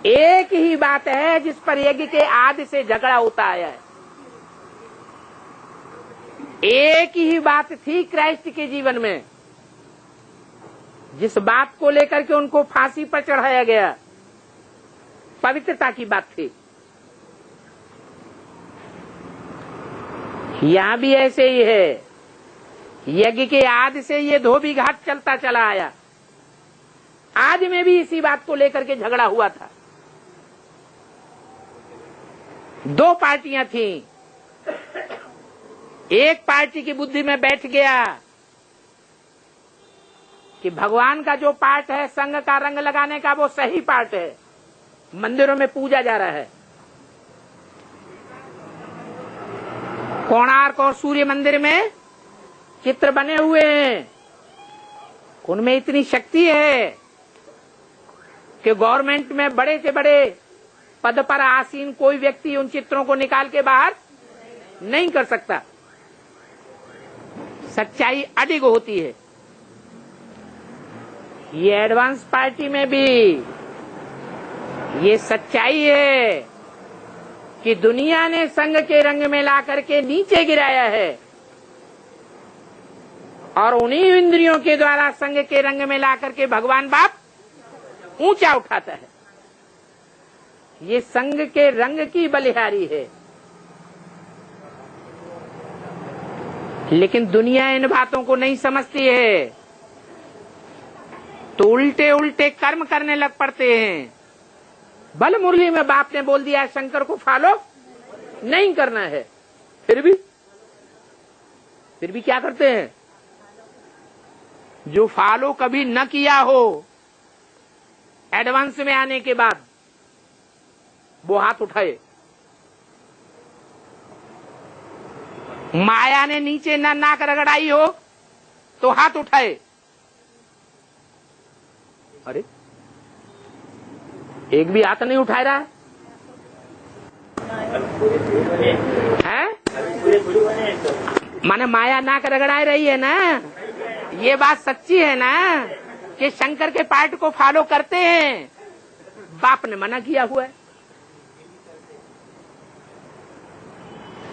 एक ही बात है जिस पर यज्ञ के आदि से झगड़ा होता आया है। एक ही बात थी क्राइस्ट के जीवन में, जिस बात को लेकर के उनको फांसी पर चढ़ाया गया, पवित्रता की बात थी। यहां भी ऐसे ही है। यज्ञ के आदि से ये धोबी घाट चलता चला आया। आज में भी इसी बात को लेकर के झगड़ा हुआ था। दो पार्टियां थीं। एक पार्टी की बुद्धि में बैठ गया कि भगवान का जो पार्ट है संघ का रंग लगाने का, वो सही पार्ट है, मंदिरों में पूजा जा रहा है। कोणार्क और सूर्य मंदिर में चित्र बने हुए हैं, उनमें इतनी शक्ति है कि गवर्नमेंट में बड़े से बड़े पद पर आसीन कोई व्यक्ति उन चित्रों को निकाल के बाहर नहीं कर सकता। सच्चाई अडिग होती है। ये एडवांस पार्टी में भी ये सच्चाई है कि दुनिया ने संघ के रंग में ला करके नीचे गिराया है और उन्हीं इंद्रियों के द्वारा संघ के रंग में ला करके भगवान बाप ऊंचा उठाता है। ये संघ के रंग की बलिहारी है। लेकिन दुनिया इन बातों को नहीं समझती है, तो उल्टे उल्टे कर्म करने लग पड़ते हैं। बल मुरली में बाप ने बोल दिया शंकर को फॉलो नहीं करना है, फिर भी क्या करते हैं? जो फॉलो कभी न किया हो, एडवांस में आने के बाद वो हाथ उठाए। माया ने नीचे न नाक रगड़ाई हो तो हाथ उठाए। अरे एक भी हाथ नहीं उठा रहा है? माने माया नाक रगड़ा रही है ना। ये बात सच्ची है ना कि शंकर के पार्ट को फॉलो करते हैं। बाप ने मना किया हुआ है।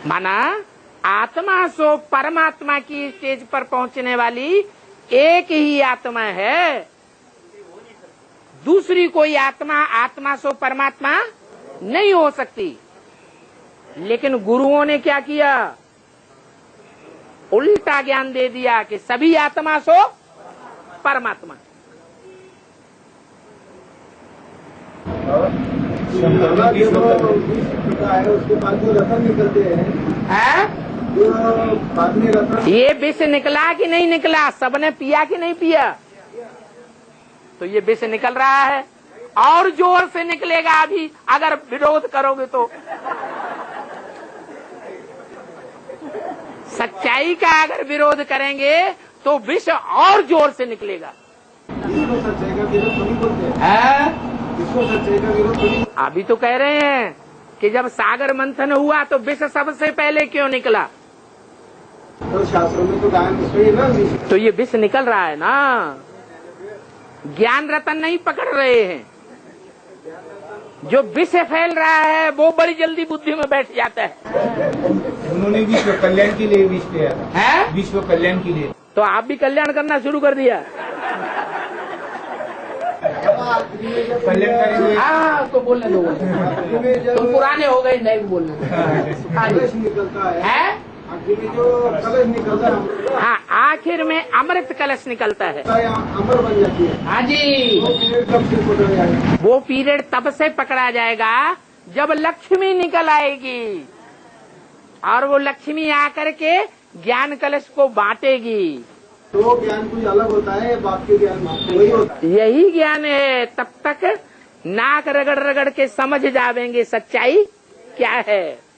माना आत्मा सो परमात्मा की स्टेज पर पहुंचने वाली एक ही आत्मा है। दूसरी कोई आत्मा सो परमात्मा नहीं हो सकती। लेकिन गुरुओं ने क्या किया? उल्टा ज्ञान दे दिया कि सभी आत्मा सो परमात्मा। उसके बाद जो रतन निकलते हैं, ये विष निकला कि नहीं निकला? सबने पिया कि नहीं पिया? तो ये विष निकल रहा है और जोर से निकलेगा अभी अगर विरोध करोगे तो। सच्चाई का अगर विरोध करेंगे तो विष और जोर से निकलेगा। इसको सच्चाई का विरोध नहीं बोलते हैं। इसको सच्चाई का विरोध नहीं। अभी तो कह रहे हैं कि जब सागर मंथन हुआ तो विष सबसे पहले क्यों निकला? तो शास्त्रों में तो गायन है ना। तो ये विष निकल रहा है ना। ज्ञान रतन नहीं पकड़ रहे हैं। जो विष फैल रहा है वो बड़ी जल्दी बुद्धि में बैठ जाता है। उन्होंने विश्व कल्याण के लिए विष किया है, विश्व कल्याण के लिए। तो आप भी कल्याण करना शुरू कर दिया। कल्याणकारी। हाँ तो बोलने दो। तुम पुराने हो गए, नहीं बोलने कलश निकलता है। जो कलश निकलता है, हाँ आखिर में अमृत कलश निकलता है। अमर बन जाती है। हाँ जी। वो पीरियड तब से पकड़ा जाएगा जब लक्ष्मी निकल आएगी और वो लक्ष्मी आकर के ज्ञान कलश को बांटेगी। तो ज्ञान कुछ अलग होता है, बाप के ज्ञान वही होता है। यही ज्ञान है। तब तक नाक रगड़ रगड़ के समझ जावेंगे सच्चाई क्या है।